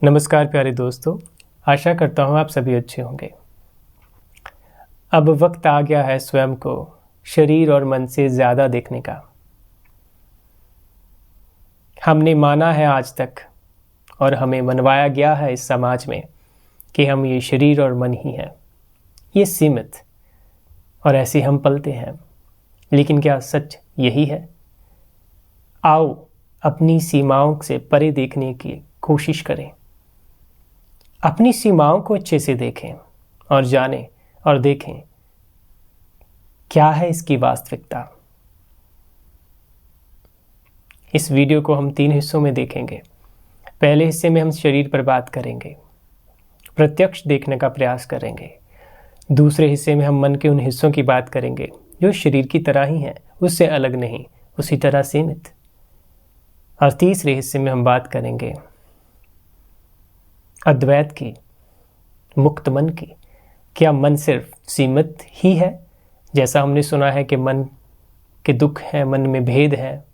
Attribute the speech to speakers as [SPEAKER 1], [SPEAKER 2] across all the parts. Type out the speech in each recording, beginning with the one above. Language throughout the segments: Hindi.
[SPEAKER 1] नमस्कार प्यारे दोस्तों, आशा करता हूँ आप सभी अच्छे होंगे। अब वक्त आ गया है स्वयं को शरीर और मन से ज़्यादा देखने का। हमने माना है आज तक और हमें मनवाया गया है इस समाज में कि हम ये शरीर और मन ही हैं, ये सीमित, और ऐसे हम पलते हैं। लेकिन क्या सच यही है? आओ अपनी सीमाओं से परे देखने की कोशिश करें, अपनी सीमाओं को अच्छे से देखें और जानें और देखें क्या है इसकी वास्तविकता। इस वीडियो को हम 3 हिस्सों में देखेंगे। पहले हिस्से में हम शरीर पर बात करेंगे, प्रत्यक्ष देखने का प्रयास करेंगे। दूसरे हिस्से में हम मन के उन हिस्सों की बात करेंगे जो शरीर की तरह ही हैं, उससे अलग नहीं, उसी तरह सीमित। और तीसरे हिस्से में हम बात करेंगे अद्वैत की, मुक्त मन की। क्या मन सिर्फ सीमित ही है? जैसा हमने सुना है कि मन के दुख हैं, मन में भेद है,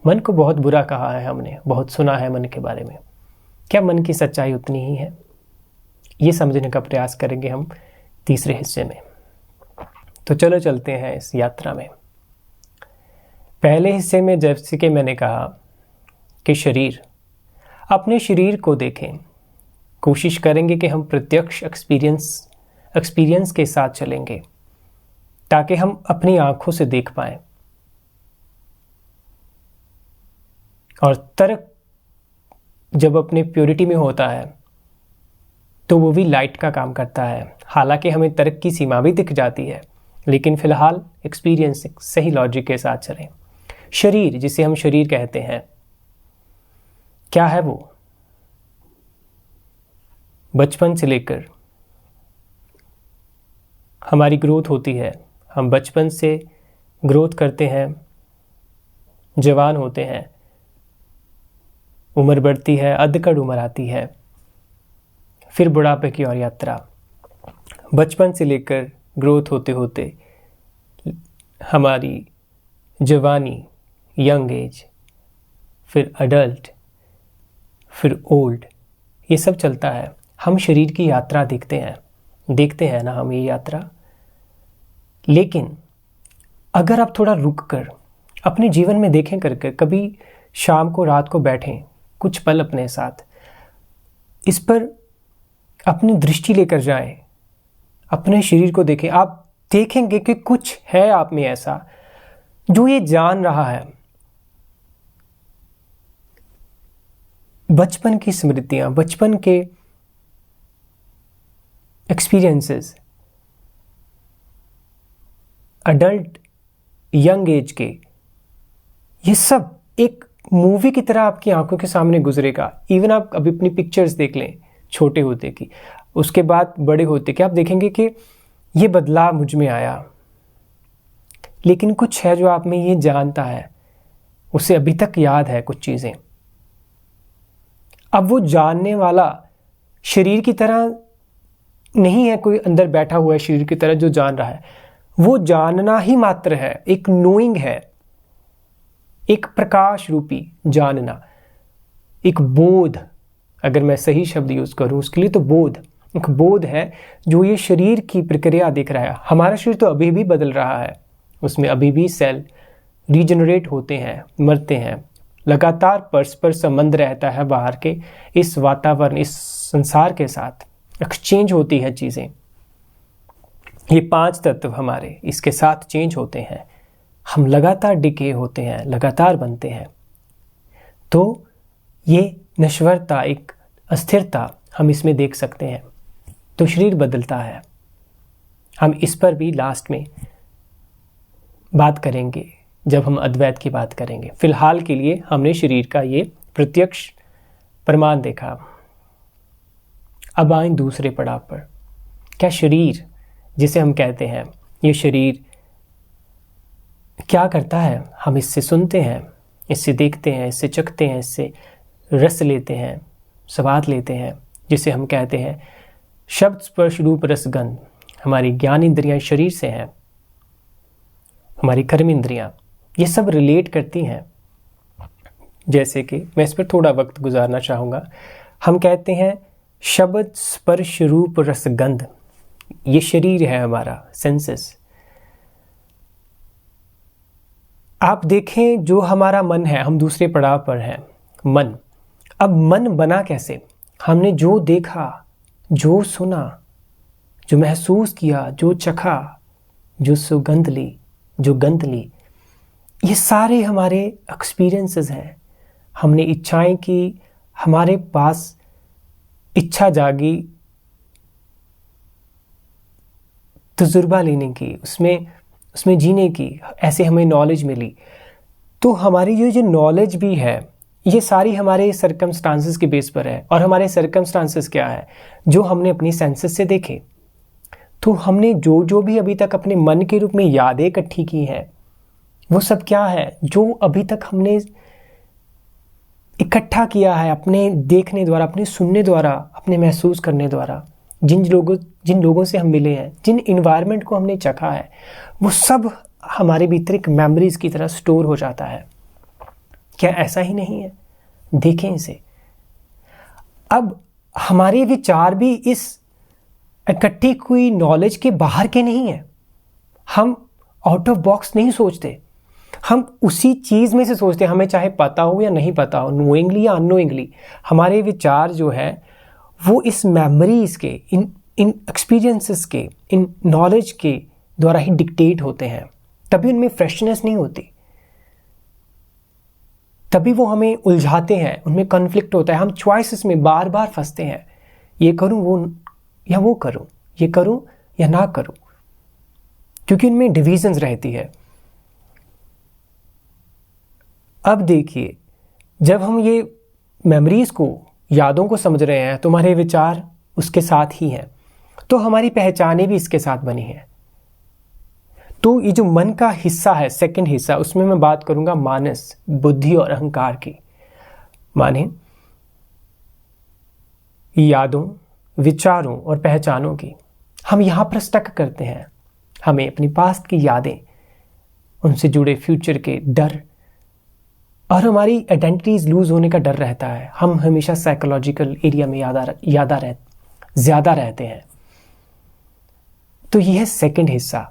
[SPEAKER 1] मन को बहुत बुरा कहा है, हमने बहुत सुना है मन के बारे में। क्या मन की सच्चाई उतनी ही है? ये समझने का प्रयास करेंगे हम तीसरे हिस्से में। तो चलो चलते हैं इस यात्रा में। पहले हिस्से में जैसे कि मैंने कहा कि शरीर, अपने शरीर को देखें। कोशिश करेंगे कि हम प्रत्यक्ष एक्सपीरियंस के साथ चलेंगे ताकि हम अपनी आंखों से देख पाएं। और तर्क जब अपने प्योरिटी में होता है तो वो भी लाइट का काम करता है। हालांकि हमें तर्क की सीमा भी दिख जाती है, लेकिन फिलहाल एक्सपीरियंस सही लॉजिक के साथ चलें। शरीर, जिसे हम शरीर कहते हैं, क्या है वो? बचपन से लेकर हमारी ग्रोथ होती है। हम बचपन से ग्रोथ करते हैं, जवान होते हैं, उम्र बढ़ती है, अधकड़ उम्र आती है, फिर बुढ़ापे की ओर यात्रा। बचपन से लेकर ग्रोथ होते होते हमारी जवानी, यंग एज, फिर अडल्ट, फिर ओल्ड, ये सब चलता है। हम शरीर की यात्रा देखते हैं ना हम ये यात्रा। लेकिन अगर आप थोड़ा रुक कर अपने जीवन में देखें करके, कभी शाम को, रात को बैठें कुछ पल अपने साथ, इस पर अपनी दृष्टि लेकर जाएं, अपने शरीर को देखें। आप देखेंगे कि कुछ है आप में ऐसा जो ये जान रहा है। बचपन की स्मृतियां, बचपन के एक्सपीरियंसेस, अडल्ट, यंग एज के, ये सब एक मूवी की तरह आपकी आंखों के सामने गुजरेगा। इवन आप अभी अपनी पिक्चर्स देख लें छोटे होते की, उसके बाद बड़े होते के, आप देखेंगे कि ये बदलाव मुझ में आया। लेकिन कुछ है जो आप में ये जानता है, उसे अभी तक याद है कुछ चीजें। अब वो जानने वाला शरीर की तरह नहीं है, कोई अंदर बैठा हुआ है शरीर की तरह जो जान रहा है। वो जानना ही मात्र है, एक नोइंग है, एक प्रकाश रूपी जानना, एक बोध। अगर मैं सही शब्द यूज करूं उसके लिए तो बोध, एक बोध है जो ये शरीर की प्रक्रिया देख रहा है। हमारा शरीर तो अभी भी बदल रहा है, उसमें अभी भी सेल रीजनरेट होते हैं, मरते हैं, लगातार परस्पर संबंध रहता है बाहर के इस वातावरण, इस संसार के साथ एक्सचेंज होती है चीजें। ये 5 तत्व हमारे इसके साथ चेंज होते हैं। हम लगातार डिके होते हैं, लगातार बनते हैं। तो ये नश्वरता, एक अस्थिरता हम इसमें देख सकते हैं। तो शरीर बदलता है। हम इस पर भी लास्ट में बात करेंगे जब हम अद्वैत की बात करेंगे। फिलहाल के लिए हमने शरीर का ये प्रत्यक्ष प्रमाण देखा। अब आए दूसरे पड़ाव पर। क्या शरीर, जिसे हम कहते हैं, ये शरीर क्या करता है? हम इससे सुनते हैं, इससे देखते हैं, इससे चखते हैं, इससे रस लेते हैं, स्वाद लेते हैं, जिसे हम कहते हैं शब्द, स्पर्श, रूप, रसगंध। हमारी ज्ञान इंद्रियां शरीर से हैं, हमारी कर्म इंद्रियां, ये सब रिलेट करती हैं। जैसे कि मैं इस पर थोड़ा वक्त गुजारना चाहूँगा। हम कहते हैं शब्द स्पर्श रूप रसगंध, ये शरीर है हमारा, सेंसेस। आप देखें जो हमारा मन है, हम दूसरे पड़ाव पर हैं, मन। अब मन बना कैसे? हमने जो देखा, जो सुना, जो महसूस किया, जो चखा, जो सुगंध ली, जो गंध ली, ये सारे हमारे एक्सपीरियंसेस हैं। हमने इच्छाएं की, हमारे पास इच्छा जागी तजुर्बा लेने की, उसमें जीने की, ऐसे हमें नॉलेज मिली। तो हमारी जो नॉलेज भी है, ये सारी हमारे सर्कमस्टांसेस के बेस पर है। और हमारे सर्कमस्टांसेस क्या है? जो हमने अपनी सेंसेस से देखे। तो हमने जो भी अभी तक अपने मन के रूप में यादें इकट्ठी की हैं, वो सब क्या है? जो अभी तक हमने इकट्ठा किया है अपने देखने द्वारा, अपने सुनने द्वारा, अपने महसूस करने द्वारा, जिन लोगों से हम मिले हैं, जिन इन्वायरमेंट को हमने चखा है, वो सब हमारे भीतर एक मेमोरीज की तरह स्टोर हो जाता है। क्या ऐसा ही नहीं है? देखें इसे। अब हमारे विचार भी इस इकट्ठी हुई नॉलेज के बाहर के नहीं है। हम आउट ऑफ बॉक्स नहीं सोचते, हम उसी चीज में से सोचते हैं, हमें चाहे पता हो या नहीं पता हो, नोइंगली या अननोइंगली। हमारे विचार जो है वो इस मेमोरीज के, इन एक्सपीरियंसेस के, इन नॉलेज के द्वारा ही डिक्टेट होते हैं। तभी उनमें फ्रेशनेस नहीं होती, तभी वो हमें उलझाते हैं, उनमें कॉन्फ्लिक्ट होता है। हम चॉइसेस में बार बार फंसते हैं, ये करूं वो करूं, ये करूं या ना करूं, क्योंकि उनमें डिविजन्स रहती है। अब देखिए, जब हम ये मेमोरीज को, यादों को समझ रहे हैं, तो हमारे विचार उसके साथ ही हैं, तो हमारी पहचानें भी इसके साथ बनी हैं। तो ये जो मन का हिस्सा है, सेकंड हिस्सा, उसमें मैं बात करूंगा मानस, बुद्धि और अहंकार की। माने यादों, विचारों और पहचानों की। हम यहां पर स्टक करते हैं। हमें अपनी पास्ट की यादें, उनसे जुड़े फ्यूचर के डर और हमारी आइडेंटिटीज लूज होने का डर रहता है। हम हमेशा साइकोलॉजिकल एरिया में ज्यादा रहते हैं। तो यह है सेकंड हिस्सा।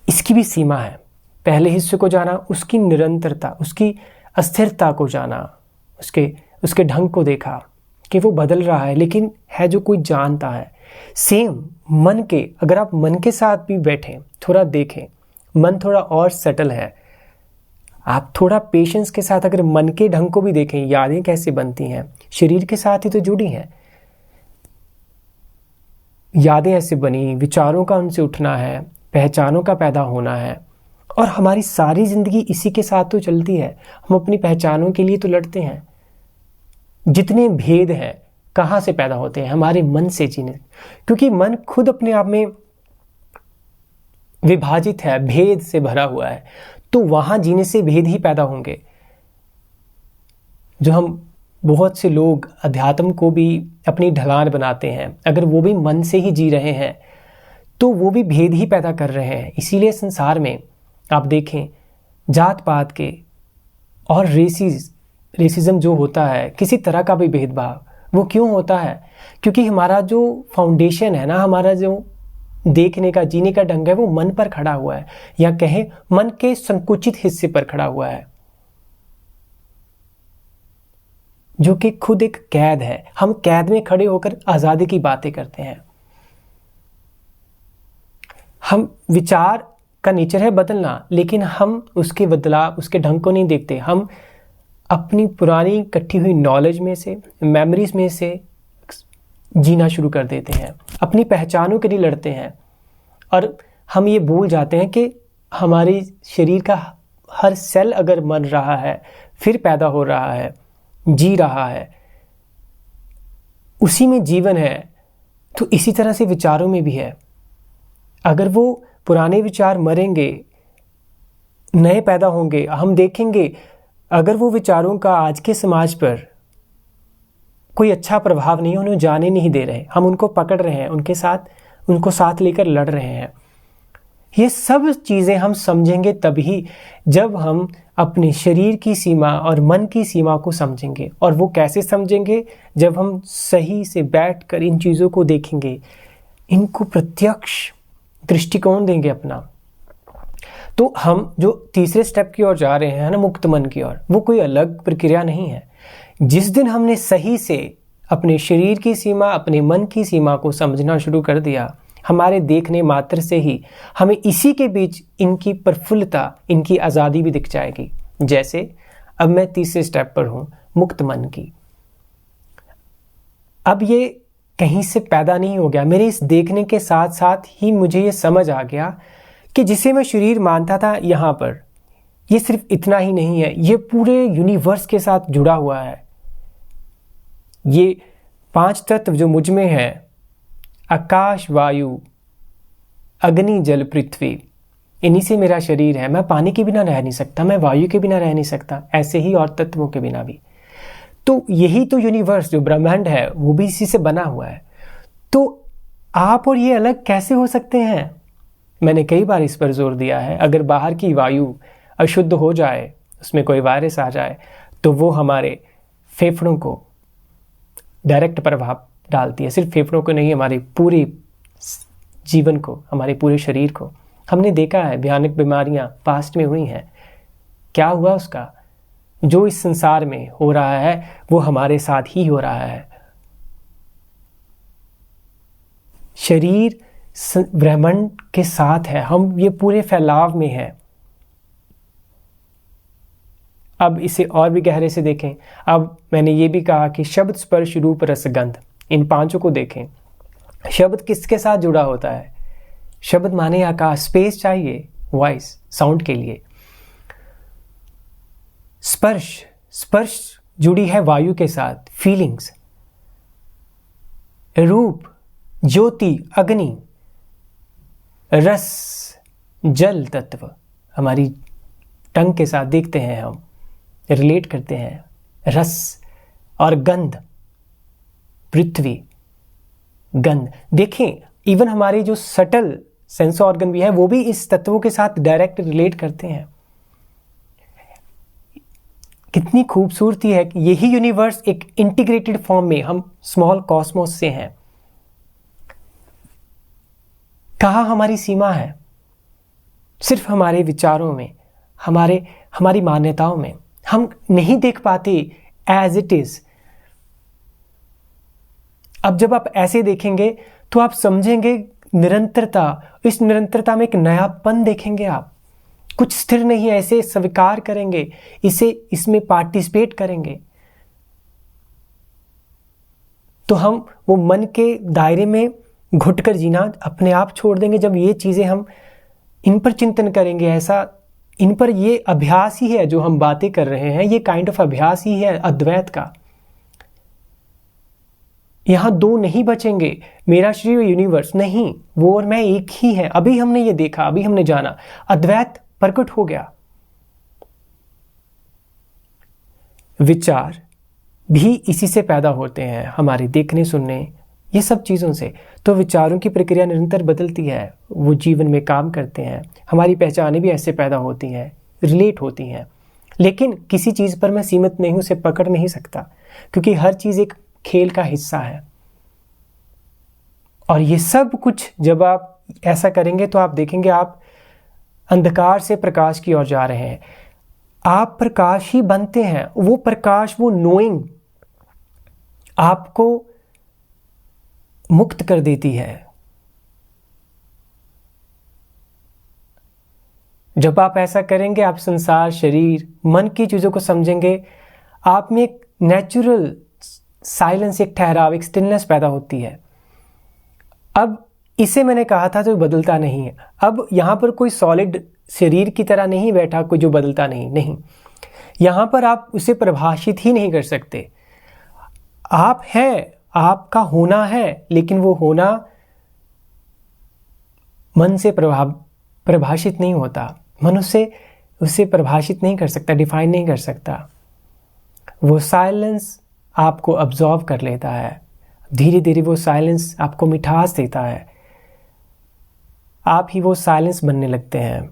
[SPEAKER 1] इसकी भी सीमा है। पहले हिस्से को जाना, उसकी निरंतरता, उसकी अस्थिरता को जाना, उसके ढंग को देखा कि वो बदल रहा है, लेकिन है जो कोई जानता है। सेम मन के, अगर आप मन के साथ भी बैठें, थोड़ा देखें, मन थोड़ा और सेटल है। आप थोड़ा पेशेंस के साथ अगर मन के ढंग को भी देखें, यादें कैसे बनती हैं, शरीर के साथ ही तो जुड़ी हैं। यादें ऐसे बनी, विचारों का उनसे उठना है, पहचानों का पैदा होना है, और हमारी सारी जिंदगी इसी के साथ तो चलती है। हम अपनी पहचानों के लिए तो लड़ते हैं। जितने भेद हैं कहाँ से पैदा होते हैं? हमारे मन से जीने, क्योंकि मन खुद अपने आप में विभाजित है, भेद से भरा हुआ है। तो वहां जीने से भेद ही पैदा होंगे। जो हम बहुत से लोग अध्यात्म को भी अपनी ढलान बनाते हैं, अगर वो भी मन से ही जी रहे हैं तो वो भी भेद ही पैदा कर रहे हैं। इसीलिए संसार में आप देखें, जात पात के और रेसिज्म जो होता है, किसी तरह का भी भेदभाव, वो क्यों होता है? क्योंकि हमारा जो फाउंडेशन है ना, हमारा जो देखने का, जीने का ढंग है, वो मन पर खड़ा हुआ है, या कहें मन के संकुचित हिस्से पर खड़ा हुआ है, जो कि खुद एक कैद है। हम कैद में खड़े होकर आजादी की बातें करते हैं। हम विचार का नेचर है बदलना, लेकिन हम उसके बदलाव, उसके ढंग को नहीं देखते। हम अपनी पुरानी इकट्ठी हुई नॉलेज में से, मेमोरीज में से जीना शुरू कर देते हैं, अपनी पहचानों के लिए लड़ते हैं, और हम ये भूल जाते हैं कि हमारी शरीर का हर सेल अगर मर रहा है, फिर पैदा हो रहा है, जी रहा है, उसी में जीवन है। तो इसी तरह से विचारों में भी है। अगर वो पुराने विचार मरेंगे, नए पैदा होंगे, हम देखेंगे अगर वो विचारों का आज के समाज पर कोई अच्छा प्रभाव नहीं, उन्हें जाने नहीं दे रहे, हम उनको पकड़ रहे हैं, उनको साथ लेकर लड़ रहे हैं। ये सब चीज़ें हम समझेंगे तभी जब हम अपने शरीर की सीमा और मन की सीमा को समझेंगे। और वो कैसे समझेंगे? जब हम सही से बैठकर इन चीज़ों को देखेंगे, इनको प्रत्यक्ष दृष्टिकोण देंगे अपना। तो हम जो तीसरे स्टेप की ओर जा रहे हैं ना, मुक्त मन की ओर, वो कोई अलग प्रक्रिया नहीं है। जिस दिन हमने सही से अपने शरीर की सीमा, अपने मन की सीमा को समझना शुरू कर दिया, हमारे देखने मात्र से ही हमें इसी के बीच इनकी प्रफुल्लता, इनकी आज़ादी भी दिख जाएगी। जैसे अब मैं तीसरे स्टेप पर हूं, मुक्त मन की। अब ये कहीं से पैदा नहीं हो गया, मेरे इस देखने के साथ साथ ही मुझे ये समझ आ गया कि जिसे मैं शरीर मानता था यहाँ पर, ये सिर्फ इतना ही नहीं है, ये पूरे यूनिवर्स के साथ जुड़ा हुआ है। ये 5 तत्व जो मुझ में है, आकाश, वायु, अग्नि, जल, पृथ्वी, इन्हीं से मेरा शरीर है। मैं पानी के बिना रह नहीं सकता, मैं वायु के बिना रह नहीं सकता, ऐसे ही और तत्वों के बिना भी। तो यही तो यूनिवर्स, जो ब्रह्मांड है, वो भी इसी से बना हुआ है। तो आप और ये अलग कैसे हो सकते हैं? मैंने कई बार इस पर जोर दिया है। अगर बाहर की वायु अशुद्ध हो जाए, उसमें कोई वायरस आ जाए, तो वो हमारे फेफड़ों को डायरेक्ट प्रभाव डालती है। सिर्फ फेफड़ों को नहीं, हमारे पूरे जीवन को, हमारे पूरे शरीर को। हमने देखा है भयानक बीमारियां पास्ट में हुई हैं। क्या हुआ उसका? जो इस संसार में हो रहा है वो हमारे साथ ही हो रहा है। शरीर ब्रह्मांड के साथ है, हम ये पूरे फैलाव में हैं। अब इसे और भी गहरे से देखें। अब मैंने ये भी कहा कि शब्द, स्पर्श, रूप, रस, गंध, इन 5 को देखें। शब्द किसके साथ जुड़ा होता है? शब्द माने आकाश, स्पेस चाहिए वॉइस, साउंड के लिए। स्पर्श जुड़ी है वायु के साथ, फीलिंग्स। रूप, ज्योति, अग्नि। रस, जल तत्व, हमारी टंग के साथ देखते हैं, हम रिलेट करते हैं, रस। और गंध, पृथ्वी, गंध। देखें, इवन हमारे जो सटल सेंस ऑर्गन भी है, वो भी इस तत्वों के साथ डायरेक्ट रिलेट करते हैं। कितनी खूबसूरती है कि यही यूनिवर्स एक इंटीग्रेटेड फॉर्म में, हम स्मॉल कॉस्मोस से हैं। कहाँ हमारी सीमा है? सिर्फ हमारे विचारों में, हमारी मान्यताओं में। हम नहीं देख पाते एज इट इज। अब जब आप ऐसे देखेंगे तो आप समझेंगे निरंतरता। इस निरंतरता में एक नयापन देखेंगे आप। कुछ स्थिर नहीं है, ऐसे स्वीकार करेंगे, इसमें पार्टिसिपेट करेंगे, तो हम वो मन के दायरे में घुटकर जीना अपने आप छोड़ देंगे। जब ये चीजें हम इन पर चिंतन करेंगे, ऐसा इन पर, ये अभ्यास ही है जो हम बातें कर रहे हैं, ये काइंड ऑफ अभ्यास ही है अद्वैत का। यहां 2 नहीं बचेंगे, मेरा शरीर यूनिवर्स नहीं, वो और मैं एक ही है। अभी हमने ये देखा, अभी हमने जाना, अद्वैत प्रकट हो गया। विचार भी इसी से पैदा होते हैं, हमारे देखने, सुनने, ये सब चीज़ों से। तो विचारों की प्रक्रिया निरंतर बदलती है, वो जीवन में काम करते हैं। हमारी पहचानें भी ऐसे पैदा होती हैं, रिलेट होती हैं। लेकिन किसी चीज़ पर मैं सीमित नहीं हूँ, उसे पकड़ नहीं सकता, क्योंकि हर चीज़ एक खेल का हिस्सा है। और ये सब कुछ जब आप ऐसा करेंगे तो आप देखेंगे आप अंधकार से प्रकाश की ओर जा रहे हैं। आप प्रकाश ही बनते हैं। वो प्रकाश, वो नोइंग आपको मुक्त कर देती है। जब आप ऐसा करेंगे, आप संसार, शरीर, मन की चीजों को समझेंगे। आप में एक नेचुरल साइलेंस, एक ठहराव, एक स्टिलनेस पैदा होती है। अब इसे मैंने कहा था जो बदलता नहीं है। अब यहां पर कोई सॉलिड शरीर की तरह नहीं बैठा, कोई जो बदलता नहीं। यहां पर आप उसे परिभाषित ही नहीं कर सकते। आप हैं, आपका होना है, लेकिन वो होना मन से परिभाषित नहीं होता। मन उसे परिभाषित नहीं कर सकता, डिफाइन नहीं कर सकता। वो साइलेंस आपको अब्जॉर्व कर लेता है। धीरे धीरे वो साइलेंस आपको मिठास देता है। आप ही वो साइलेंस बनने लगते हैं।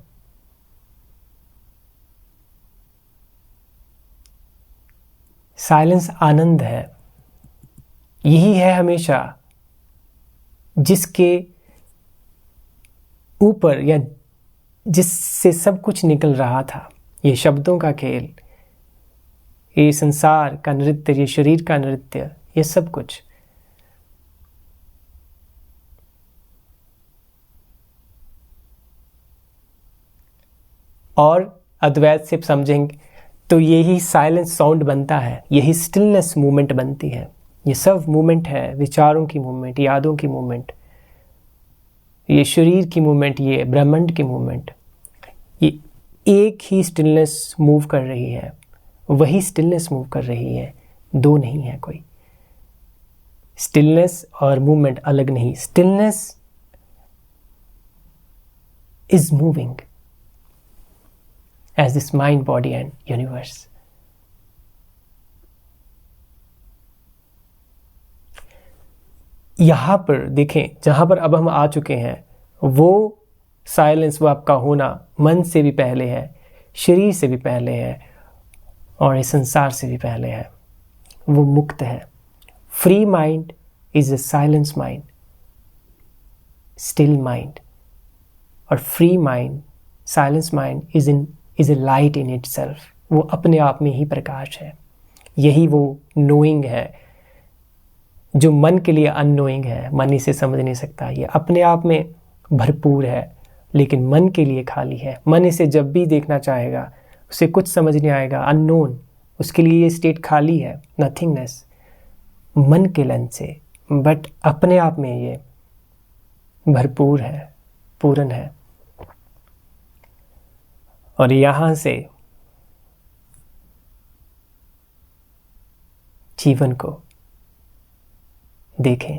[SPEAKER 1] साइलेंस आनंद है। यही है हमेशा जिसके ऊपर या जिससे सब कुछ निकल रहा था। ये शब्दों का खेल, ये संसार का नृत्य, ये शरीर का नृत्य, ये सब कुछ। और अद्वैत से समझेंगे तो यही साइलेंस साउंड बनता है, यही स्टिलनेस मूवमेंट बनती है। ये सब मूवमेंट है, विचारों की मूवमेंट, यादों की मूवमेंट, ये शरीर की मूवमेंट, ये ब्रह्मांड की मूवमेंट। ये एक ही स्टिलनेस मूव कर रही है, वही स्टिलनेस मूव कर रही है, दो नहीं है कोई। स्टिलनेस और मूवमेंट अलग नहीं। Stillness is moving as this mind, body and universe. यहां पर देखें, जहां पर अब हम आ चुके हैं, वो साइलेंस, वो आपका होना मन से भी पहले है, शरीर से भी पहले है, और इस संसार से भी पहले है। वो मुक्त है। Free mind is a silence mind, still mind. और free mind, silence mind is a light in itself. वो अपने आप में ही प्रकाश है। यही वो नोइंग है जो मन के लिए अननोइंग है। मन इसे समझ नहीं सकता। ये अपने आप में भरपूर है, लेकिन मन के लिए खाली है। मन इसे जब भी देखना चाहेगा, उसे कुछ समझ नहीं आएगा, अननोन। उसके लिए ये स्टेट खाली है, नथिंगनेस, मन के लेंस से। बट अपने आप में ये भरपूर है, पूर्ण है। और यहां से जीवन को देखें,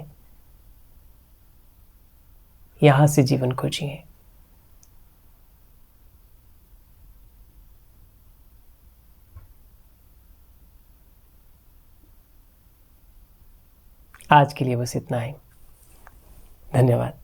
[SPEAKER 1] यहां से जीवन को जिए। आज के लिए बस इतना ही। धन्यवाद।